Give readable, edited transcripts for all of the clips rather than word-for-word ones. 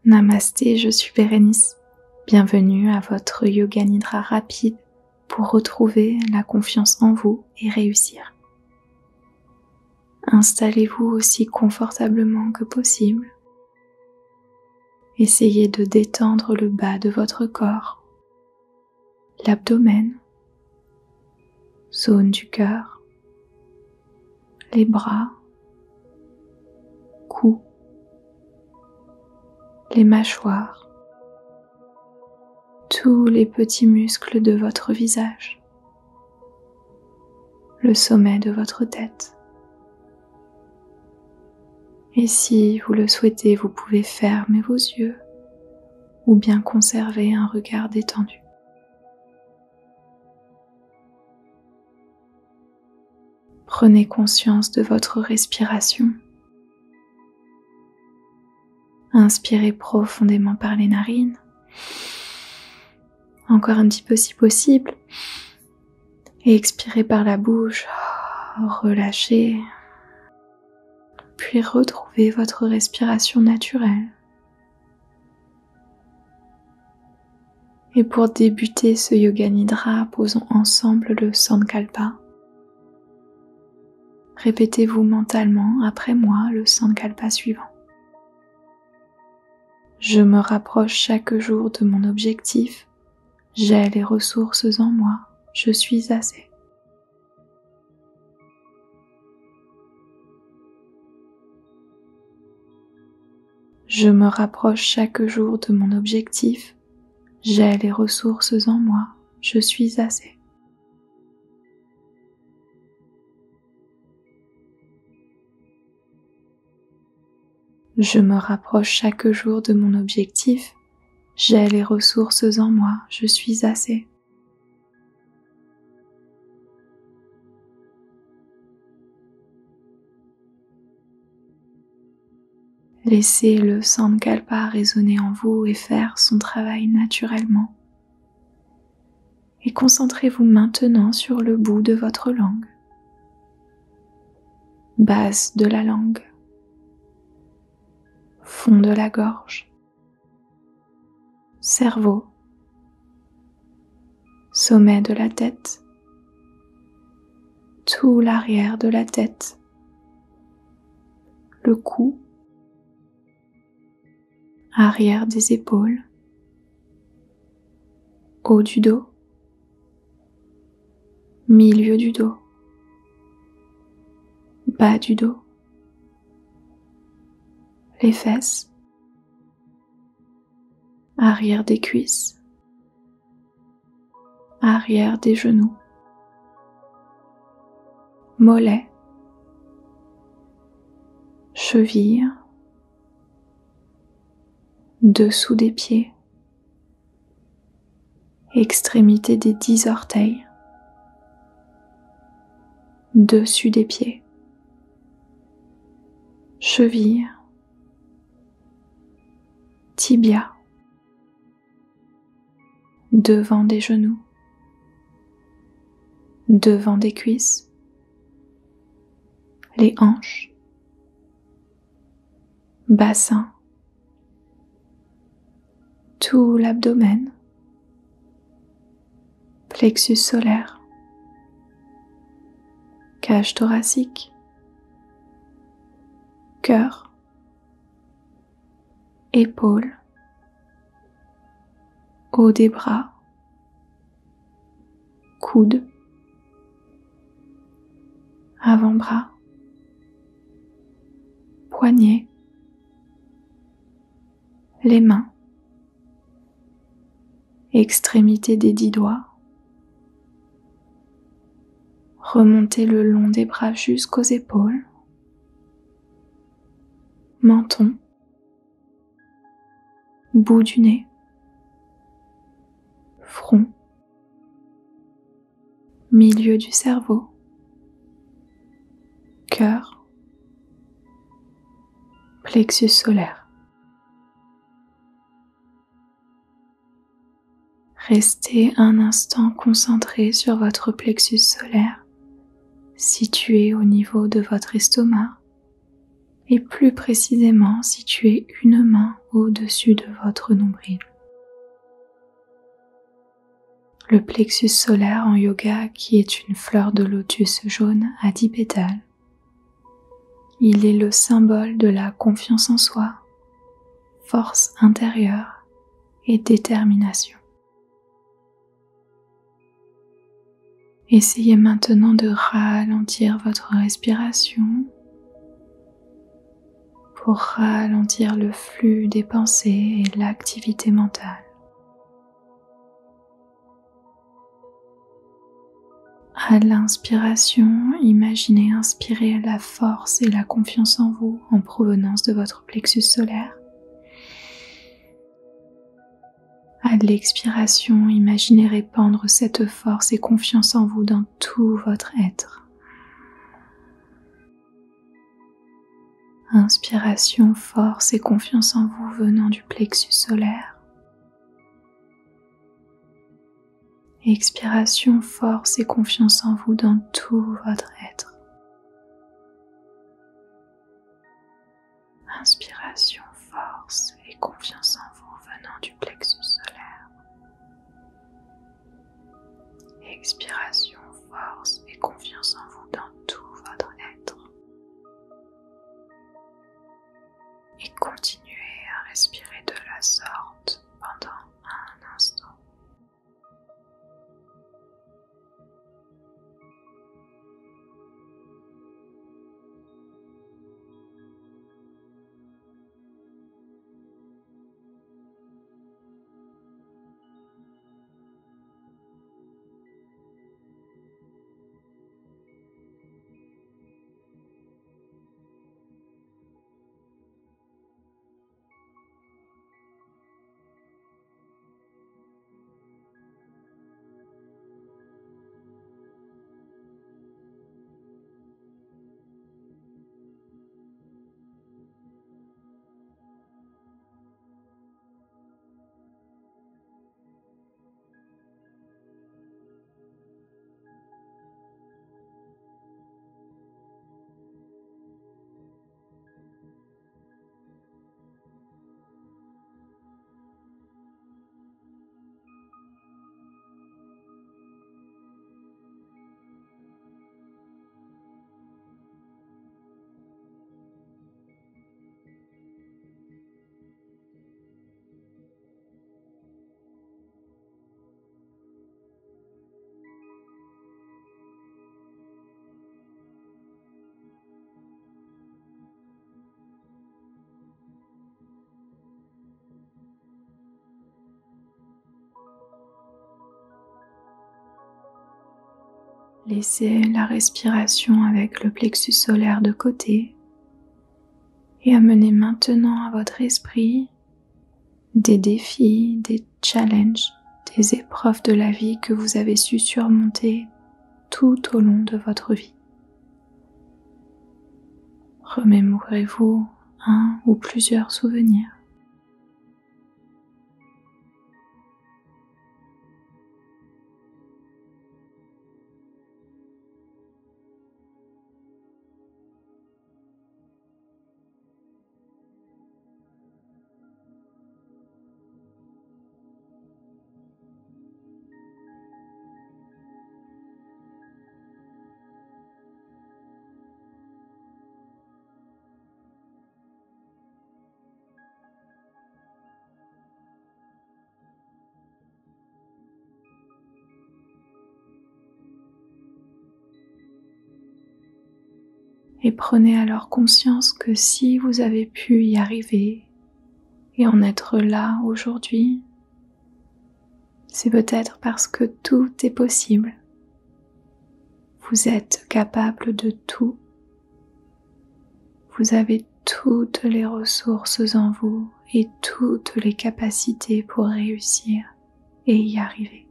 Namasté, je suis Bérénice. Bienvenue à votre Yoga Nidra rapide pour retrouver la confiance en vous et réussir. Installez-vous aussi confortablement que possible. Essayez de détendre le bas de votre corps, l'abdomen, zone du cœur, les bras, cou, les mâchoires, tous les petits muscles de votre visage, le sommet de votre tête. Et si vous le souhaitez, vous pouvez fermer vos yeux ou bien conserver un regard détendu. Prenez conscience de votre respiration. Inspirez profondément par les narines. Encore un petit peu si possible. Et expirez par la bouche. Relâchez. Puis retrouvez votre respiration naturelle. Et pour débuter ce Yoga Nidra, posons ensemble le Sankalpa. Répétez-vous mentalement après moi le Sankalpa suivant. Je me rapproche chaque jour de mon objectif. J'ai les ressources en moi. Je suis assez. Je me rapproche chaque jour de mon objectif. J'ai les ressources en moi. Je suis assez. Je me rapproche chaque jour de mon objectif. J'ai les ressources en moi. Je suis assez. Laissez le Sankalpa résonner en vous et faire son travail naturellement. Et concentrez-vous maintenant sur le bout de votre langue. Base de la langue. Fond de la gorge. Cerveau. Sommet de la tête. Tout l'arrière de la tête. Le cou. Arrière des épaules, haut du dos, milieu du dos, bas du dos, les fesses, arrière des cuisses, arrière des genoux, mollets, chevilles, dessous des pieds, extrémité des 10 orteils, dessus des pieds, cheville, tibia, devant des genoux, devant des cuisses, les hanches, bassin, tout l'abdomen, plexus solaire, cage thoracique, cœur, épaules, haut des bras, coude, avant-bras, poignets, les mains, extrémité des 10 doigts. Remontez le long des bras jusqu'aux épaules. Menton. Bout du nez. Front. Milieu du cerveau. Cœur. Plexus solaire. Restez un instant concentré sur votre plexus solaire, situé au niveau de votre estomac, et plus précisément situé une main au-dessus de votre nombril. Le plexus solaire en yoga, qui est une fleur de lotus jaune à 10 pétales. Il est le symbole de la confiance en soi, force intérieure et détermination. Essayez maintenant de ralentir votre respiration pour ralentir le flux des pensées et l'activité mentale. À l'inspiration, imaginez inspirer la force et la confiance en vous en provenance de votre plexus solaire. À l'expiration, imaginez répandre cette force et confiance en vous dans tout votre être. Inspiration, force et confiance en vous venant du plexus solaire. Expiration, force et confiance en vous dans tout votre être. Inspiration, force et confiance en vous venant du plexus solaire. Expiration, force et confiance en vous dans tout votre être. Et continuez à respirer de la sorte pendant un instant. Laissez la respiration avec le plexus solaire de côté et amenez maintenant à votre esprit des défis, des challenges, des épreuves de la vie que vous avez su surmonter tout au long de votre vie. Remémorez-vous un ou plusieurs souvenirs. Et prenez alors conscience que si vous avez pu y arriver et en être là aujourd'hui, c'est peut-être parce que tout est possible. Vous êtes capable de tout. Vous avez toutes les ressources en vous et toutes les capacités pour réussir et y arriver.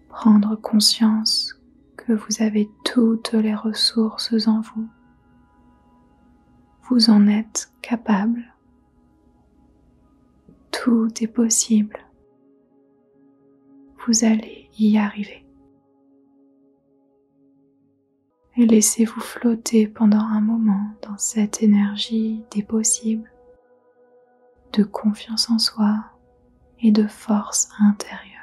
Prendre conscience que vous avez toutes les ressources en vous. Vous en êtes capable. Tout est possible. Vous allez y arriver. et laissez-vous flotter pendant un moment dans cette énergie des possibles, de confiance en soi et de force intérieure.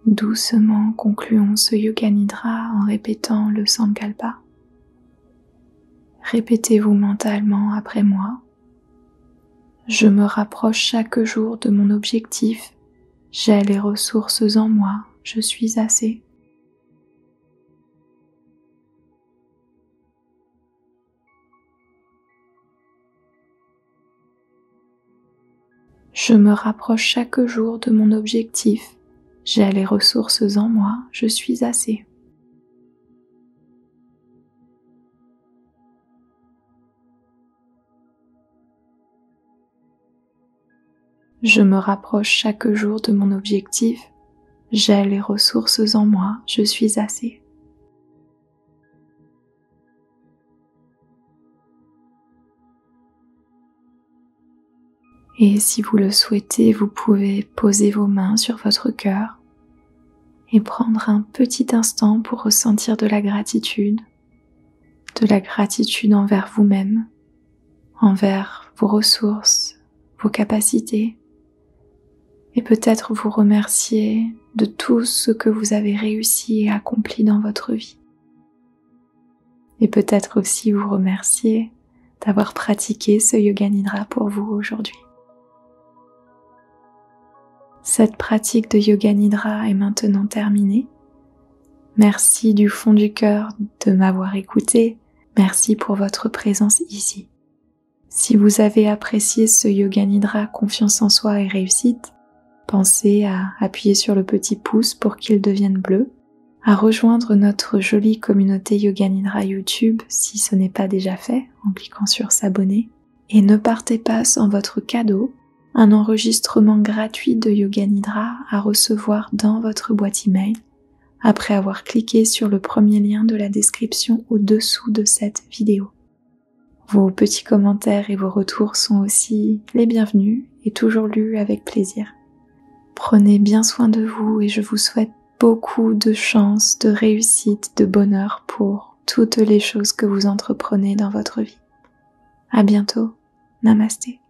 Doucement concluons ce Yoga Nidra en répétant le Sankalpa. Répétez-vous mentalement après moi. Je me rapproche chaque jour de mon objectif. J'ai les ressources en moi. Je suis assez. Je me rapproche chaque jour de mon objectif. J'ai les ressources en moi, je suis assez. Je me rapproche chaque jour de mon objectif. J'ai les ressources en moi, je suis assez. Et si vous le souhaitez, vous pouvez poser vos mains sur votre cœur et prendre un petit instant pour ressentir de la gratitude envers vous-même, envers vos ressources, vos capacités, et peut-être vous remercier de tout ce que vous avez réussi et accompli dans votre vie. Et peut-être aussi vous remercier d'avoir pratiqué ce Yoga Nidra pour vous aujourd'hui. Cette pratique de Yoga Nidra est maintenant terminée. Merci du fond du cœur de m'avoir écouté. Merci pour votre présence ici. Si vous avez apprécié ce Yoga Nidra confiance en soi et réussite, pensez à appuyer sur le petit pouce pour qu'il devienne bleu, à rejoindre notre jolie communauté Yoga Nidra YouTube si ce n'est pas déjà fait en cliquant sur s'abonner, et ne partez pas sans votre cadeau, un enregistrement gratuit de Yoga Nidra à recevoir dans votre boîte email après avoir cliqué sur le premier lien de la description au-dessous de cette vidéo. Vos petits commentaires et vos retours sont aussi les bienvenus et toujours lus avec plaisir. Prenez bien soin de vous et je vous souhaite beaucoup de chance, de réussite, de bonheur pour toutes les choses que vous entreprenez dans votre vie. À bientôt. Namasté.